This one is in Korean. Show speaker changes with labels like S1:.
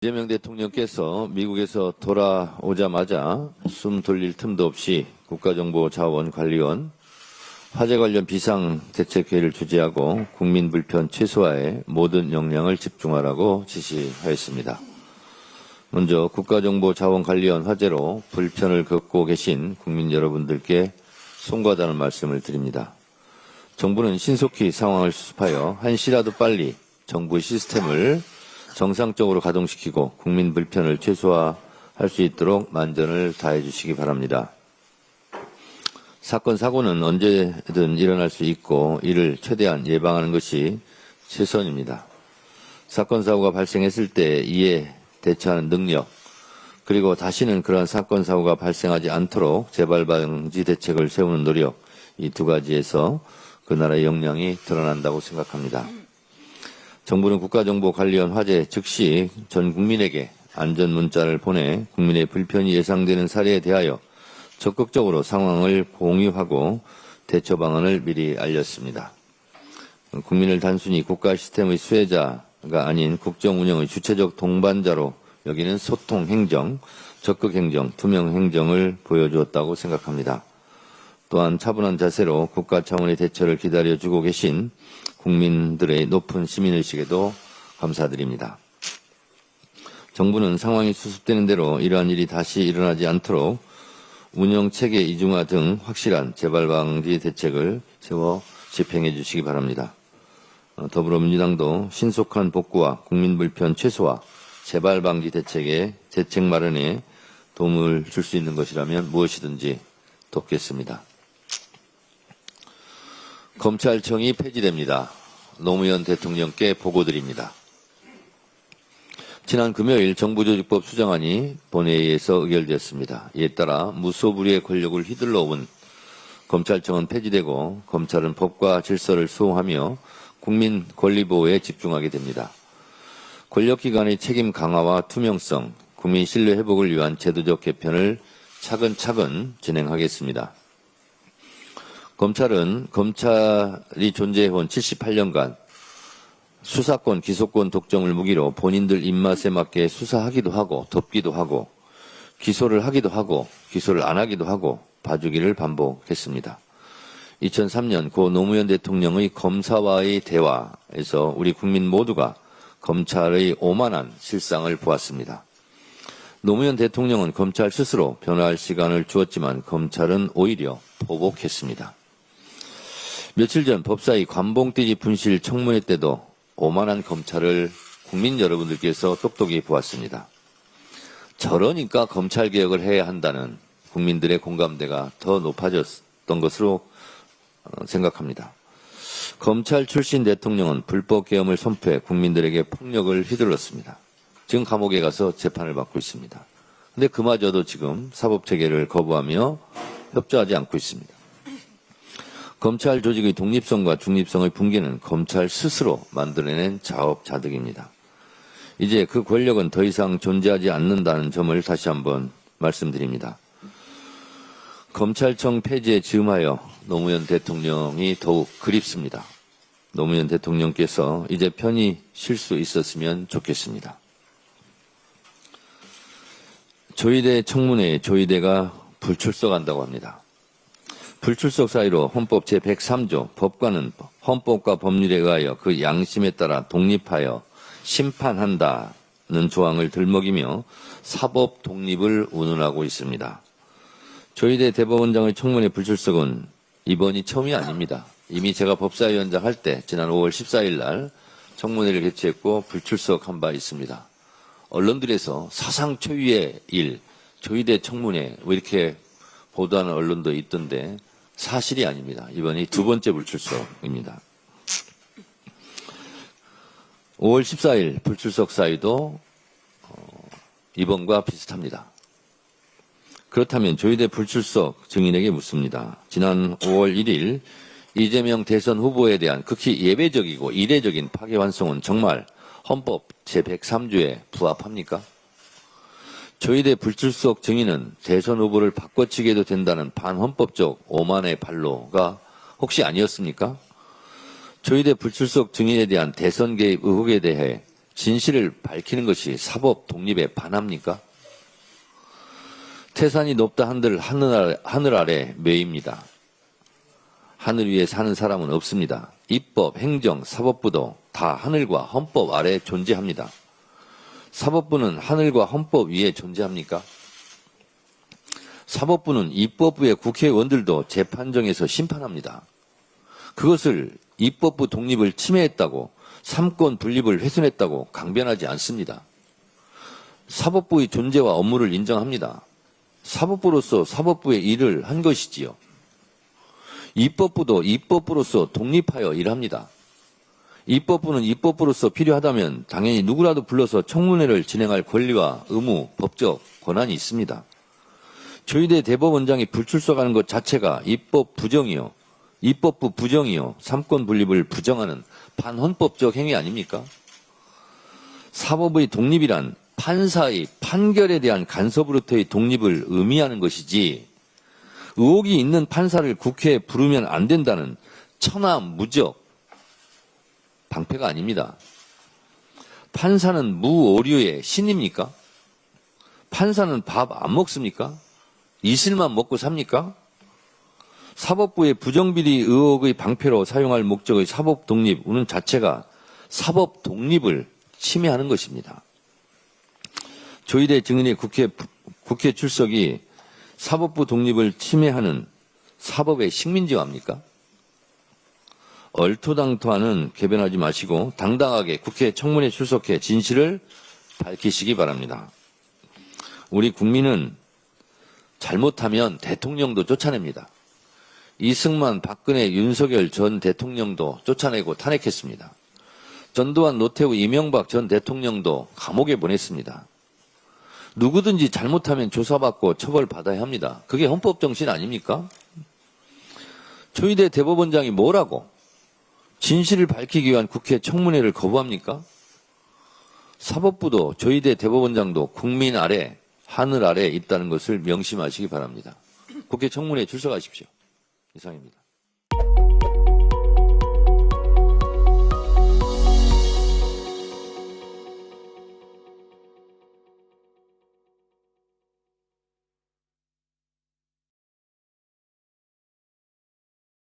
S1: 이재명 대통령께서 미국에서 돌아오자마자 숨 돌릴 틈도 없이 국가정보자원관리원 화재 관련 비상대책회의를 주재하고 국민 불편 최소화에 모든 역량을 집중하라고 지시하였습니다. 먼저 국가정보자원관리원 화재로 불편을 겪고 계신 국민 여러분들께 송구하다는 말씀을 드립니다. 정부는 신속히 상황을 수습하여 한시라도 빨리 정부 시스템을 정상적으로 가동시키고 국민 불편을 최소화할 수 있도록 만전을 다해 주시기 바랍니다. 사건, 사고는 언제든 일어날 수 있고 이를 최대한 예방하는 것이 최선입니다. 사건, 사고가 발생했을 때 이에 대처하는 능력, 그리고 다시는 그러한 사건, 사고가 발생하지 않도록 재발 방지 대책을 세우는 노력, 이 두 가지에서 그 나라의 역량이 드러난다고 생각합니다. 정부는 국가정보관리원 화재 즉시 전 국민에게 안전 문자를 보내 국민의 불편이 예상되는 사례에 대하여 적극적으로 상황을 공유하고 대처 방안을 미리 알렸습니다. 국민을 단순히 국가 시스템의 수혜자가 아닌 국정 운영의 주체적 동반자로 여기는 소통 행정, 적극 행정, 투명 행정을 보여주었다고 생각합니다. 또한 차분한 자세로 국가 차원의 대처를 기다려주고 계신 국민들의 높은 시민의식에도 감사드립니다. 정부는 상황이 수습되는 대로 이러한 일이 다시 일어나지 않도록 운영체계 이중화 등 확실한 재발방지 대책을 세워 집행해 주시기 바랍니다. 더불어민주당도 신속한 복구와 국민불편 최소화, 재발방지 대책의 대책 마련에 도움을 줄 수 있는 것이라면 무엇이든지 돕겠습니다. 검찰청이 폐지됩니다. 노무현 대통령께 보고드립니다. 지난 금요일 정부조직법 수정안이 본회의에서 의결되었습니다. 이에 따라 무소불위의 권력을 휘둘러온 검찰청은 폐지되고 검찰은 법과 질서를 수호하며 국민 권리보호에 집중하게 됩니다. 권력기관의 책임 강화와 투명성, 국민 신뢰 회복을 위한 제도적 개편을 차근차근 진행하겠습니다. 검찰이 존재해온 78년간 수사권, 기소권 독점을 무기로 본인들 입맛에 맞게 수사하기도 하고 덮기도 하고 기소를 하기도 하고 기소를 안 하기도 하고 봐주기를 반복했습니다. 2003년 고 노무현 대통령의 검사와의 대화에서 우리 국민 모두가 검찰의 오만한 실상을 보았습니다. 노무현 대통령은 검찰 스스로 변화할 시간을 주었지만 검찰은 오히려 보복했습니다. 며칠 전 법사위 관봉돼지 분실 청문회 때도 오만한 검찰을 국민 여러분들께서 똑똑히 보았습니다. 저러니까 검찰개혁을 해야 한다는 국민들의 공감대가 더 높아졌던 것으로 생각합니다. 검찰 출신 대통령은 불법계엄을 선포해 국민들에게 폭력을 휘둘렀습니다. 지금 감옥에 가서 재판을 받고 있습니다. 그런데 그마저도 지금 사법체계를 거부하며 협조하지 않고 있습니다. 검찰 조직의 독립성과 중립성의 붕괴는 검찰 스스로 만들어낸 자업자득입니다. 이제 그 권력은 더 이상 존재하지 않는다는 점을 다시 한번 말씀드립니다. 검찰청 폐지에 즈음하여 노무현 대통령이 더욱 그립습니다. 노무현 대통령께서 이제 편히 쉴 수 있었으면 좋겠습니다. 조희대 청문회에 조희대가 불출석한다고 합니다. 불출석 사유로 헌법 제103조 법관은 헌법과 법률에 의하여 그 양심에 따라 독립하여 심판한다는 조항을 들먹이며 사법 독립을 운운하고 있습니다. 조희대 대법원장의 청문회 불출석은 이번이 처음이 아닙니다. 이미 제가 법사위원장 할 때 지난 5월 14일 날 청문회를 개최했고 불출석한 바 있습니다. 언론들에서 사상 초유의 일, 조희대 청문회 왜 이렇게 보도하는 언론도 있던데 사실이 아닙니다. 이번이 두 번째 불출석입니다. 5월 14일 불출석 사유도 이번과 비슷합니다. 그렇다면 조희대 불출석 증인에게 묻습니다. 지난 5월 1일 이재명 대선 후보에 대한 극히 예외적이고 이례적인 파기환송은 정말 헌법 제103조에 부합합니까? 조희대 불출석 증인은 대선 후보를 바꿔치기 해도 된다는 반헌법적 오만의 발로가 혹시 아니었습니까? 조희대 불출석 증인에 대한 대선 개입 의혹에 대해 진실을 밝히는 것이 사법 독립에 반합니까? 태산이 높다 한들 하늘 아래 매입니다. 하늘 위에 사는 사람은 없습니다. 입법, 행정, 사법부도 다 하늘과 헌법 아래 존재합니다. 사법부는 하늘과 헌법 위에 존재합니까? 사법부는 입법부의 국회의원들도 재판정에서 심판합니다. 그것을 입법부 독립을 침해했다고, 삼권 분립을 훼손했다고 강변하지 않습니다. 사법부의 존재와 업무를 인정합니다. 사법부로서 사법부의 일을 한 것이지요. 입법부도 입법부로서 독립하여 일합니다. 입법부는 입법부로서 필요하다면 당연히 누구라도 불러서 청문회를 진행할 권리와 의무, 법적 권한이 있습니다. 조희대 대법원장이 불출석하는 것 자체가 입법 부정이요, 입법부 부정이요, 삼권 분립을 부정하는 반헌법적 행위 아닙니까? 사법의 독립이란 판사의 판결에 대한 간섭으로부터의 독립을 의미하는 것이지, 의혹이 있는 판사를 국회에 부르면 안 된다는 천하무적 방패가 아닙니다. 판사는 무오류의 신입니까? 판사는 밥 안 먹습니까? 이슬만 먹고 삽니까? 사법부의 부정비리 의혹의 방패로 사용할 목적의 사법 독립은 자체가 사법 독립을 침해하는 것입니다. 조희대 증인의 국회 출석이 사법부 독립을 침해하는 사법의 식민지화입니까? 얼토당토하는 개변하지 마시고 당당하게 국회 청문회 출석해 진실을 밝히시기 바랍니다. 우리 국민은 잘못하면 대통령도 쫓아냅니다. 이승만, 박근혜, 윤석열 전 대통령도 쫓아내고 탄핵했습니다. 전두환, 노태우, 이명박 전 대통령도 감옥에 보냈습니다. 누구든지 잘못하면 조사받고 처벌받아야 합니다. 그게 헌법 정신 아닙니까? 조희대 대법원장이 뭐라고 진실을 밝히기 위한 국회 청문회를 거부합니까? 사법부도 조희대 대법원장도 국민 아래, 하늘 아래 있다는 것을 명심하시기 바랍니다. 국회 청문회에 출석하십시오. 이상입니다.